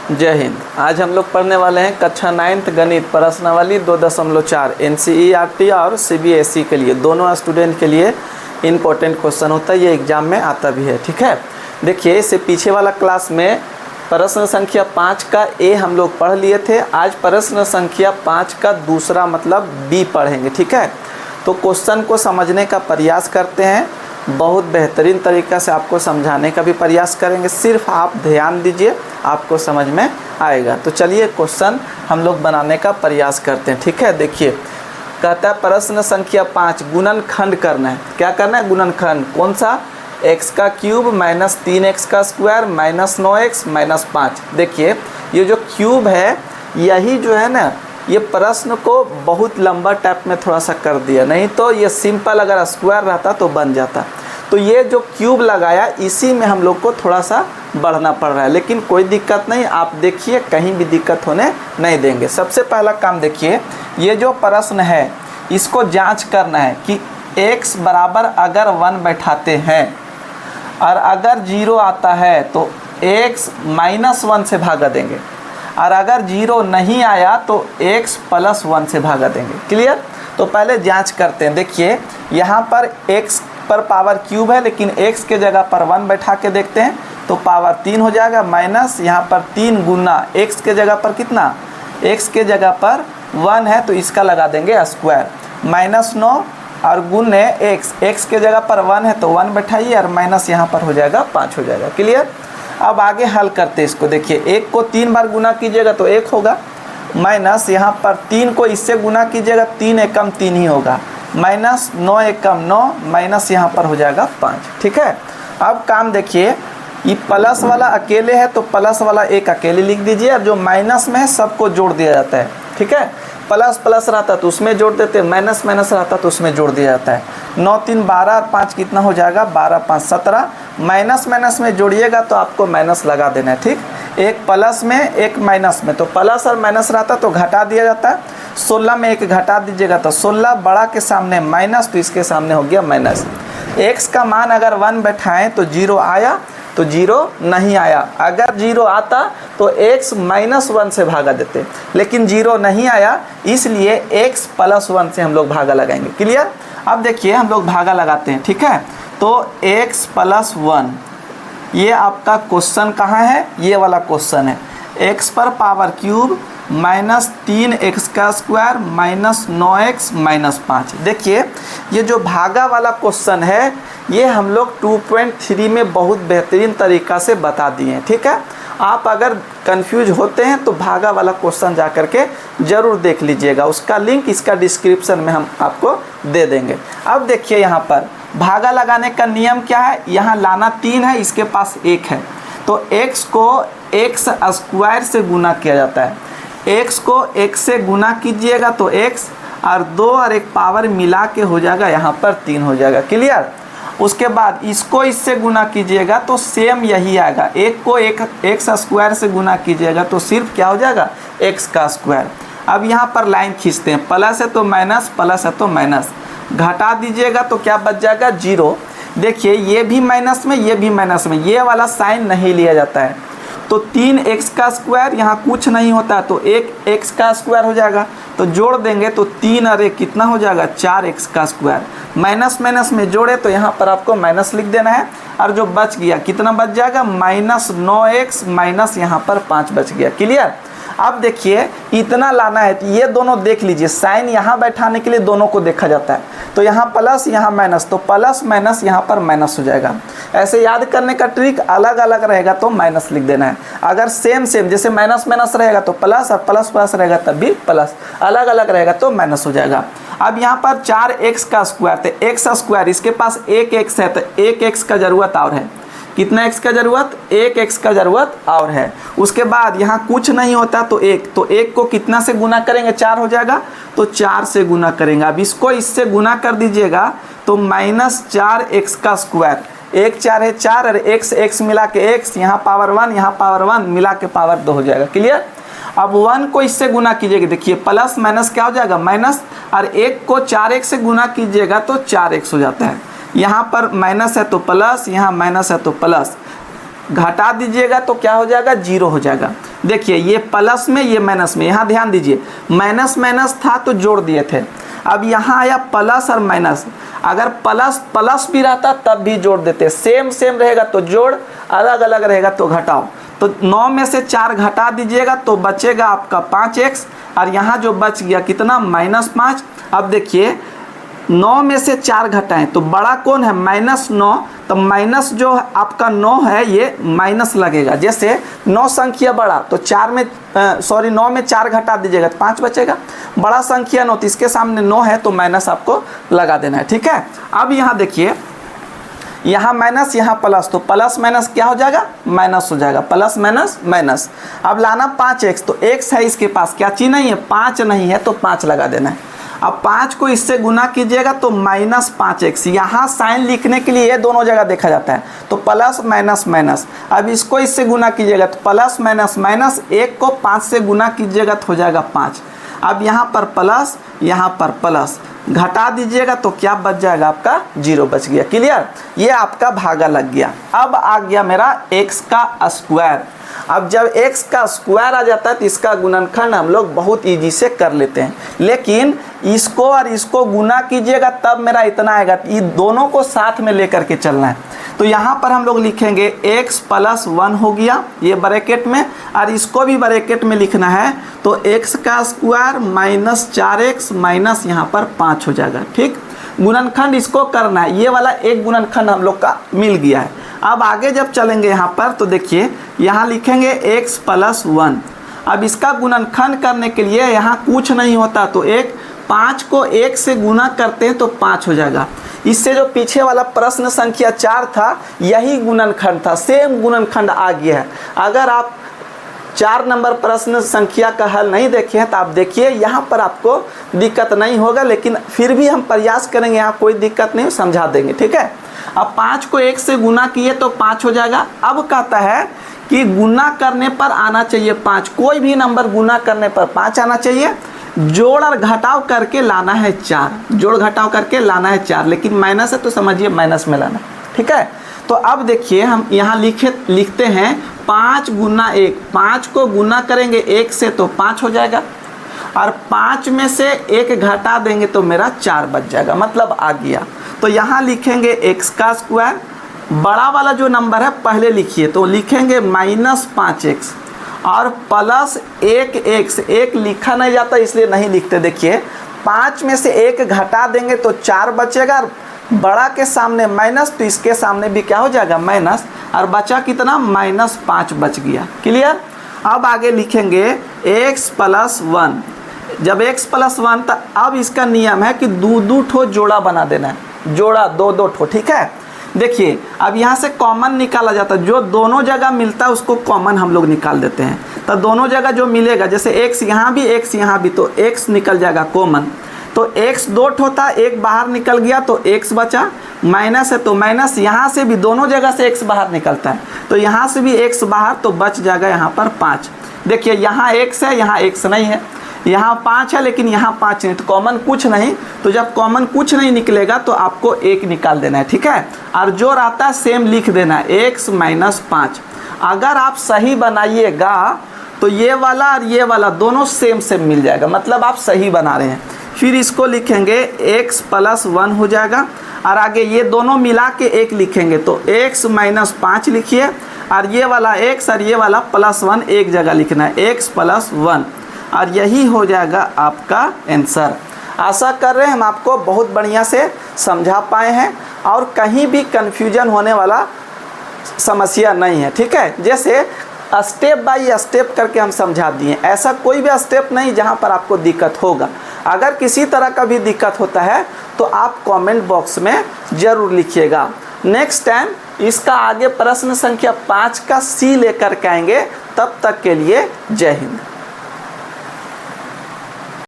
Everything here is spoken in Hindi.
जय हिंद। आज हम लोग पढ़ने वाले हैं कक्षा 9th गणित प्रश्नावली 2.4 NCERT और CBSE के लिए, दोनों स्टूडेंट के लिए इम्पोर्टेंट क्वेश्चन होता है। ये एग्जाम में आता भी है। ठीक है, देखिए इससे पीछे वाला क्लास में प्रश्न संख्या 5 का ए हम लोग पढ़ लिए थे। आज प्रश्न संख्या 5 का दूसरा मतलब बी पढ़ेंगे। ठीक है, तो क्वेश्चन को समझने का प्रयास करते हैं। बहुत बेहतरीन तरीक़ा से आपको समझाने का भी प्रयास करेंगे। सिर्फ आप ध्यान दीजिए, आपको समझ में आएगा। तो चलिए क्वेश्चन हम लोग बनाने का प्रयास करते हैं। ठीक है, देखिए कहता है प्रश्न संख्या 5 गुणनखंड करना है। क्या करना है? गुणनखंड। कौन सा? x का क्यूब माइनस 3x का स्क्वायर माइनस 9x माइनस 5। देखिए ये जो क्यूब है, यही जो है ना, ये प्रश्न को बहुत लंबा टाइप में थोड़ा सा कर दिया, नहीं तो ये सिंपल अगर स्क्वायर रहता तो बन जाता। तो ये जो क्यूब लगाया, इसी में हम लोग को थोड़ा सा बढ़ना पड़ रहा है, लेकिन कोई दिक्कत नहीं। आप देखिए कहीं भी दिक्कत होने नहीं देंगे। सबसे पहला काम देखिए, ये जो प्रश्न है इसको जांच करना है कि x बराबर अगर 1 बैठाते हैं और अगर 0 आता है तो x माइनस 1 से भागा देंगे, और अगर 0 नहीं आया तो x प्लस 1 से भागा देंगे। क्लियर? तो पहले जांच करते हैं। देखिए यहाँ पर x पर पावर क्यूब है, लेकिन x के जगह पर 1 बैठा के देखते हैं तो पावर 3 हो जाएगा, माइनस यहाँ पर 3 गुना x के जगह पर कितना, x के जगह पर 1 है तो इसका लगा देंगे स्क्वायर, माइनस 9 और गुने x के जगह पर 1 है तो 1 बैठाइए और माइनस यहाँ पर हो जाएगा 5 हो जाएगा। क्लियर? अब आगे हल करते हैं इसको। देखिए 1 को 3 बार गुना कीजिएगा तो 1 होगा, माइनस यहाँ पर 3 को इससे गुना कीजिएगा, 3 एकम 3 ही होगा, माइनस 9 एकम 9, माइनस यहाँ पर हो जाएगा 5। ठीक है, अब काम देखिए, ये प्लस वाला अकेले है तो प्लस वाला एक अकेले लिख दीजिए, और जो माइनस में है सबको जोड़ दिया जाता है। ठीक है, प्लस प्लस रहता तो उसमें जोड़ देते, माइनस माइनस रहता तो उसमें जोड़ दिया जाता है। 9 3 12 और 5 कितना हो जाएगा, 12 5 17, माइनस माइनस में जोड़िएगा तो आपको माइनस लगा देना है। ठीक, एक प्लस में एक माइनस में, तो प्लस और माइनस रहता तो घटा दिया जाता है। 16 में एक घटा दीजिएगा तो 16, बड़ा के सामने माइनस तो इसके सामने हो गया माइनस। x का मान अगर 1 बैठाएँ तो 0 आया तो 0 नहीं आया, अगर 0 आता तो x माइनस 1 से भागा देते, लेकिन 0 नहीं आया इसलिए x प्लस 1 से हम लोग भागा लगाएंगे। क्लियर? अब देखिए हम लोग भागा लगाते हैं। ठीक है, तो x प्लस 1, ये आपका क्वेश्चन कहाँ है? ये वाला क्वेश्चन है। x पर पावर क्यूब माइनस 3x का स्क्वायर माइनस 9x माइनस 5। देखिए ये जो भागा वाला क्वेश्चन है, ये हम लोग 2.3 में बहुत बेहतरीन तरीक़ा से बता दिए हैं। ठीक है, आप अगर कंफ्यूज होते हैं तो भागा वाला क्वेश्चन जा कर के ज़रूर देख लीजिएगा, उसका लिंक इसका डिस्क्रिप्शन में हम आपको दे देंगे। अब देखिए यहाँ पर भागा लगाने का नियम क्या है, यहाँ लाना 3 है, इसके पास 1 है, तो x को x स्क्वायर से गुना किया जाता है। x को x से गुना कीजिएगा तो x, और 2 और 1 पावर मिला के हो जाएगा यहाँ पर 3 हो जाएगा। क्लियर? उसके बाद इसको इससे गुना कीजिएगा तो सेम यही आएगा। 1 को x स्क्वायर से गुना कीजिएगा तो सिर्फ क्या हो जाएगा, x का स्क्वायर। अब यहाँ पर लाइन खींचते हैं, प्लस है तो माइनस, प्लस है तो माइनस, घटा दीजिएगा तो क्या बच जाएगा, 0। देखिए ये भी माइनस में, ये भी माइनस में, ये वाला साइन नहीं लिया जाता है, तो 3x का स्क्वायर, यहाँ कुछ नहीं होता तो 1x का स्क्वायर हो जाएगा, तो जोड़ देंगे तो 3 और 1 कितना हो जाएगा, 4x का स्क्वायर। माइनस माइनस में जोड़े तो यहाँ पर आपको माइनस लिख देना है, और जो बच गया कितना बच जाएगा, माइनस 9x माइनस यहाँ पर 5 बच गया। क्लियर? अब देखिए इतना लाना है, तो ये दोनों देख लीजिए, साइन यहाँ बैठाने के लिए दोनों को देखा जाता है, तो यहाँ प्लस यहाँ माइनस, तो प्लस माइनस यहाँ पर माइनस हो जाएगा। ऐसे याद करने का ट्रिक, अलग अलग रहेगा तो माइनस लिख देना है, अगर सेम सेम जैसे माइनस माइनस रहेगा तो प्लस, और प्लस प्लस रहेगा तब भी प्लस, अलग अलग रहेगा तो माइनस हो जाएगा। अब यहाँ पर 4x का स्क्वायर, तो x स्क्वायर, इसके पास 1x है तो 1x का ज़रूरत और है, कितना x का ज़रूरत, 1x का ज़रूरत और है। उसके बाद यहाँ कुछ नहीं होता तो 1, तो 1 को कितना से गुना करेंगे, 4 हो जाएगा, तो 4 से गुना करेंगे। अब इसको इससे गुना कर दीजिएगा तो माइनस 4x का स्क्वायर, 1 4 है 4 और x मिला के x, यहाँ पावर 1 यहाँ पावर 1 मिला के पावर 2 हो जाएगा। क्लियर? अब 1 को इससे गुना कीजिएगा, देखिए प्लस माइनस क्या हो जाएगा, माइनस, और 1 को 4x से गुना कीजिएगा तो 4x हो जाता है। यहाँ पर माइनस है तो प्लस, यहाँ माइनस है तो प्लस, घटा दीजिएगा तो क्या हो जाएगा, 0 हो जाएगा। देखिए ये प्लस में ये माइनस में, यहाँ ध्यान दीजिए माइनस माइनस था तो जोड़ दिए थे, अब यहाँ आया प्लस और माइनस, अगर प्लस प्लस भी रहता तब भी जोड़ देते, सेम सेम रहेगा तो जोड़, अलग अलग रहेगा तो घटाओ। तो 9 में से 4 घटा दीजिएगा तो बचेगा आपका 5x, और यहाँ जो बच गया कितना -5। अब देखिए 9 में से 4 घटाएं तो बड़ा कौन है -9, तो माइनस जो आपका 9 है ये माइनस लगेगा, जैसे 9 संख्या बड़ा तो 9 में 4 घटा दीजिएगा तो 5 बचेगा, बड़ा संख्या 9 तो इसके सामने 9 है तो माइनस आपको लगा देना है, ठीक है। अब यहाँ देखिए यहाँ माइनस यहाँ प्लस, तो प्लस माइनस क्या हो जाएगा, माइनस हो जाएगा, प्लस माइनस माइनस। अब लाना 5x, तो x है इसके पास, क्या चीज़ नहीं है, 5 नहीं है तो 5 लगा देना है। अब 5 को इससे गुना कीजिएगा तो -5x, यहाँ साइन लिखने के लिए ये दोनों जगह देखा जाता है, तो प्लस माइनस माइनस। अब इसको इससे गुना कीजिएगा तो प्लस माइनस माइनस, 1 को 5 से गुना कीजिएगा तो हो जाएगा 5। अब यहाँ पर प्लस यहाँ पर प्लस, घटा दीजिएगा तो क्या बच जाएगा आपका 0 बच गया। क्लियर, ये आपका भागा लग गया। अब आ गया मेरा x का स्क्वायर। अब जब x का स्क्वायर आ जाता है तो इसका गुणनखंड हम लोग बहुत इजी से कर लेते हैं, लेकिन इसको और इसको गुना कीजिएगा तब मेरा इतना आएगा, ये दोनों को साथ में लेकर के चलना है। तो यहाँ पर हम लोग लिखेंगे x + 1 हो गया ये ब्रैकेट में, और इसको भी ब्रैकेट में लिखना है तो x का स्क्वायर -4x माइनस यहाँ पर 5 हो जाएगा, ठीक। गुणनखंड इसको करना है, ये वाला एक गुणनखंड हम लोग का मिल गया है। अब आगे जब चलेंगे यहाँ पर तो देखिए यहाँ लिखेंगे x + 1। अब इसका गुणनखंड करने के लिए यहाँ कुछ नहीं होता, तो 5 को 1 से गुना करते हैं तो 5 हो जाएगा। इससे जो पीछे वाला प्रश्न संख्या 4 था यही गुणनखंड था, सेम गुणनखंड आ गया है। अगर आप 4 नंबर प्रश्न संख्या का हल नहीं देखे हैं तो आप देखिए, यहाँ पर आपको दिक्कत नहीं होगा, लेकिन फिर भी हम प्रयास करेंगे, यहाँ कोई दिक्कत नहीं, समझा देंगे, ठीक है। अब 5 को 1 से गुना किए तो 5 हो जाएगा। अब कहता है कि गुना करने पर आना चाहिए 5, कोई भी नंबर गुना करने पर 5 आना चाहिए, जोड़ और घटाव करके लाना है 4, जोड़ घटाव करके लाना है 4, लेकिन माइनस है तो समझिए माइनस में लाना, ठीक है। तो अब देखिए हम यहाँ लिखते हैं 5 गुना 1, 5 को गुना करेंगे 1 से तो 5 हो जाएगा, और 5 में से 1 घटा देंगे तो मेरा 4 बच जाएगा, मतलब आ गया। तो यहाँ लिखेंगे x का स्क्वायर, बड़ा वाला जो नंबर है पहले लिखिए, तो लिखेंगे -5x और प्लस 1x, 1 लिखा नहीं जाता इसलिए नहीं लिखते। देखिए 5 में से 1 घटा देंगे तो 4 बचेगा, बड़ा के सामने माइनस तो इसके सामने भी क्या हो जाएगा माइनस, और बचा कितना -5 बच गया। क्लियर। अब आगे लिखेंगे x + 1। जब x + 1 तो अब इसका नियम है कि 2 ठो जोड़ा बना देना है, जोड़ा 2 ठो, ठीक है। देखिए अब यहाँ से कॉमन निकाला जाता है, जो दोनों जगह मिलता है उसको कॉमन हम लोग निकाल देते हैं। तो दोनों जगह जो मिलेगा, जैसे x यहाँ भी x यहाँ भी, तो x निकल जाएगा कॉमन, तो x 2 ठो था, 1 बाहर निकल गया तो x बचा, माइनस है तो माइनस, यहाँ से भी दोनों जगह से x बाहर निकलता है तो यहाँ से भी x बाहर, तो बच जाएगा यहाँ पर 5। देखिए यहाँ x है, यहाँ x नहीं है, यहाँ 5 है लेकिन यहाँ 5 नहीं, तो कॉमन कुछ नहीं, तो जब कॉमन कुछ नहीं निकलेगा तो आपको 1 निकाल देना है, ठीक है। और जो रहता है सेम लिख देना है, x - 5। अगर आप सही बनाइएगा तो ये वाला और ये वाला दोनों सेम मिल जाएगा, मतलब आप सही बना रहे हैं। फिर इसको लिखेंगे x + 1 हो जाएगा, और आगे ये दोनों मिला के 1 लिखेंगे तो x - 5 लिखिए, और ये वाला x और ये वाला +1 एक जगह लिखना है, x + 1, और यही हो जाएगा आपका आंसर। आशा कर रहे हैं हम आपको बहुत बढ़िया से समझा पाए हैं और कहीं भी कन्फ्यूजन होने वाला समस्या नहीं है, ठीक है। जैसे स्टेप बाय स्टेप करके हम समझा दिए, ऐसा कोई भी स्टेप नहीं जहां पर आपको दिक्कत होगा। अगर किसी तरह का भी दिक्कत होता है तो आप कमेंट बॉक्स में ज़रूर लिखिएगा। नेक्स्ट टाइम इसका आगे प्रश्न संख्या 5 का C लेकर के आएंगे, तब तक के लिए जय हिंद।